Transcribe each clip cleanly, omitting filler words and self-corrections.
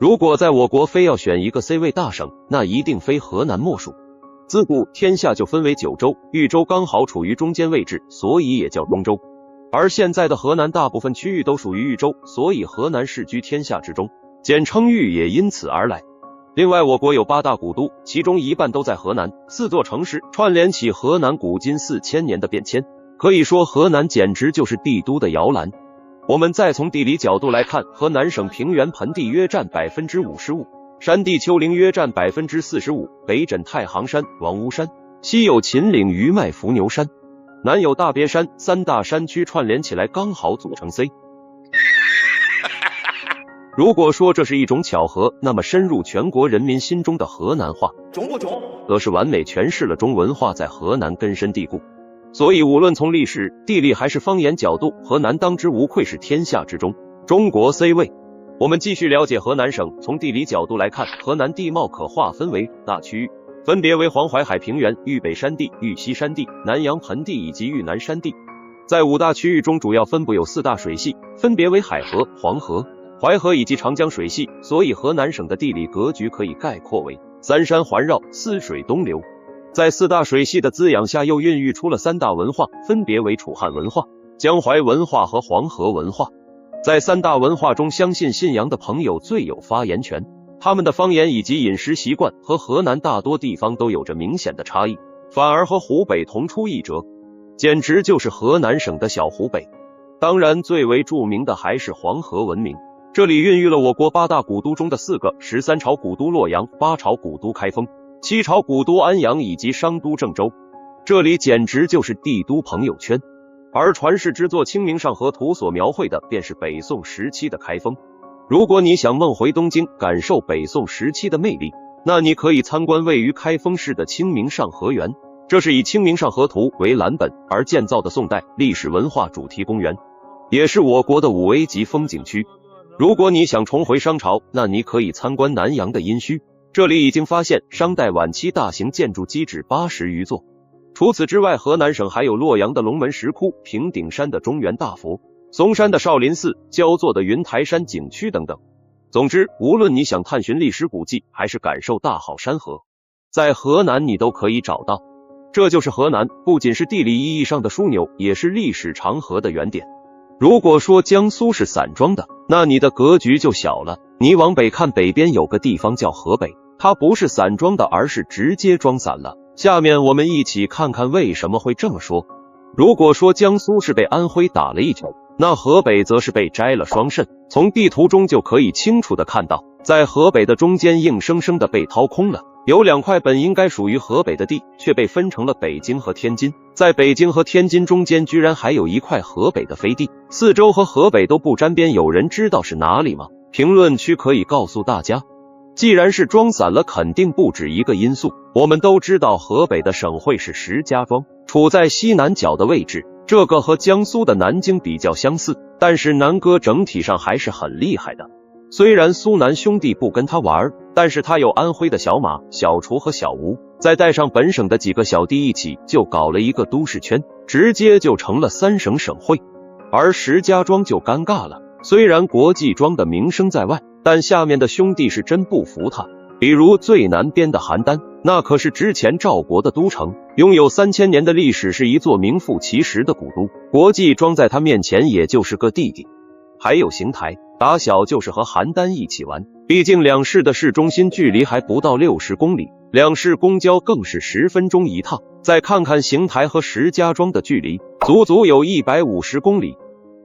如果在我国非要选一个 C 位大省，那一定非河南莫属。自古天下就分为9州，豫州刚好处于中间位置，所以也叫中州。而现在的河南大部分区域都属于豫州，所以河南世居天下之中，简称豫也因此而来。另外，我国有8大古都，其中一半都在河南，4座城市串联起河南古今4000年的变迁，可以说河南简直就是帝都的摇篮。我们再从地理角度来看，河南省平原盆地约占 55%， 山地丘陵约占 45%， 北枕太行山、王屋山，西有秦岭余脉伏牛山，南有大别山，3大山区串联起来刚好组成 C。如果说这是一种巧合，那么深入全国人民心中的河南话，中不中？则是完美诠释了中文化在河南根深蒂固。所以无论从历史、地理还是方言角度，河南当之无愧是天下之中，中国 C 位。我们继续了解河南省。从地理角度来看，河南地貌可划分为大区域，分别为黄淮海平原、豫北山地、豫西山地、南阳盆地以及豫南山地。在5大区域中，主要分布有4大水系，分别为海河、黄河、淮河以及长江水系，所以河南省的地理格局可以概括为3山环绕、4水东流。在4大水系的滋养下，又孕育出了3大文化，分别为楚汉文化、江淮文化和黄河文化。在3大文化中，相信信阳的朋友最有发言权，他们的方言以及饮食习惯和河南大多地方都有着明显的差异，反而和湖北同出一辙，简直就是河南省的小湖北。当然最为著名的还是黄河文明，这里孕育了我国8大古都中的4个，13朝古都洛阳，8朝古都开封，7朝古都安阳以及商都郑州，这里简直就是帝都朋友圈。而传世之作《清明上河图》所描绘的便是北宋时期的开封。如果你想梦回东京，感受北宋时期的魅力，那你可以参观位于开封市的清明上河园，这是以《清明上河图》为蓝本而建造的宋代历史文化主题公园，也是我国的5A 级风景区。如果你想重回商朝，那你可以参观南阳的殷墟，这里已经发现商代晚期大型建筑基址80余座。除此之外，河南省还有洛阳的龙门石窟、平顶山的中原大佛、嵩山的少林寺、焦作的云台山景区等等。总之，无论你想探寻历史古迹，还是感受大好山河，在河南你都可以找到。这就是河南，不仅是地理意义上的枢纽，也是历史长河的原点。如果说江苏是散装的，那你的格局就小了。你往北看，北边有个地方叫河北，它不是散装的，而是直接装散了。下面我们一起看看为什么会这么说。如果说江苏是被安徽打了一拳，那河北则是被摘了双肾。从地图中就可以清楚地看到，在河北的中间硬生生地被掏空了，有2块本应该属于河北的地，却被分成了北京和天津。在北京和天津中间居然还有一块河北的飞地，四周和河北都不沾边，有人知道是哪里吗？评论区可以告诉大家。既然是装散了，肯定不止一个因素。我们都知道河北的省会是石家庄，处在西南角的位置，这个和江苏的南京比较相似，但是南哥整体上还是很厉害的。虽然苏南兄弟不跟他玩，但是他有安徽的小马、小厨和小吴，再带上本省的几个小弟一起，就搞了一个都市圈，直接就成了3省省会。而石家庄就尴尬了，虽然国际庄的名声在外，但下面的兄弟是真不服他。比如最南边的邯郸，那可是之前赵国的都城，拥有3000年的历史，是一座名副其实的古都，国际庄在他面前也就是个弟弟。还有邢台，打小就是和邯郸一起玩，毕竟2市的市中心距离还不到60公里，2市公交更是10分钟一趟。再看看邢台和石家庄的距离，足足有150公里。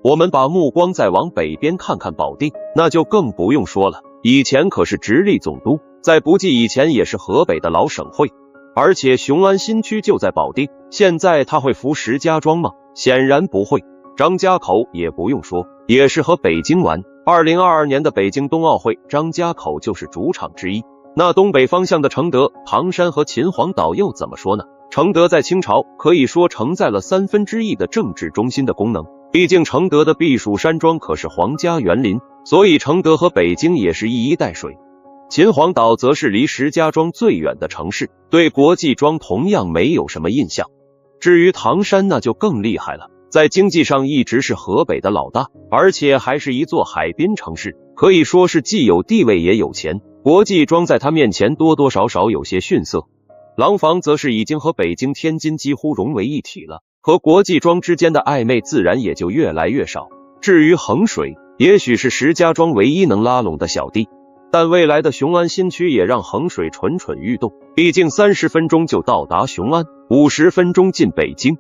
我们把目光再往北边看看保定，那就更不用说了，以前可是直隶总督，在不计以前也是河北的老省会，而且雄安新区就在保定，现在他会服石家庄吗？显然不会。张家口也不用说，也是和北京玩。2022年的北京冬奥会，张家口就是主场之一。那东北方向的承德、唐山和秦皇岛又怎么说呢？承德在清朝可以说承载了1/3的政治中心的功能，毕竟承德的避暑山庄可是皇家园林，所以承德和北京也是一衣带水。秦皇岛则是离石家庄最远的城市，对国际庄同样没有什么印象。至于唐山那就更厉害了，在经济上一直是河北的老大，而且还是一座海滨城市，可以说是既有地位也有钱。国际庄在他面前多多少少有些逊色。廊坊则是已经和北京、天津几乎融为一体了，和国际庄之间的暧昧自然也就越来越少。至于衡水，也许是石家庄唯一能拉拢的小弟，但未来的雄安新区也让衡水蠢蠢欲动，毕竟30分钟就到达雄安，50分钟进北京。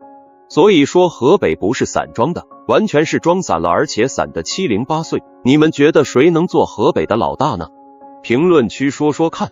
所以说河北不是散装的，完全是装散了，而且散得七零八碎。你们觉得谁能做河北的老大呢？评论区说说看。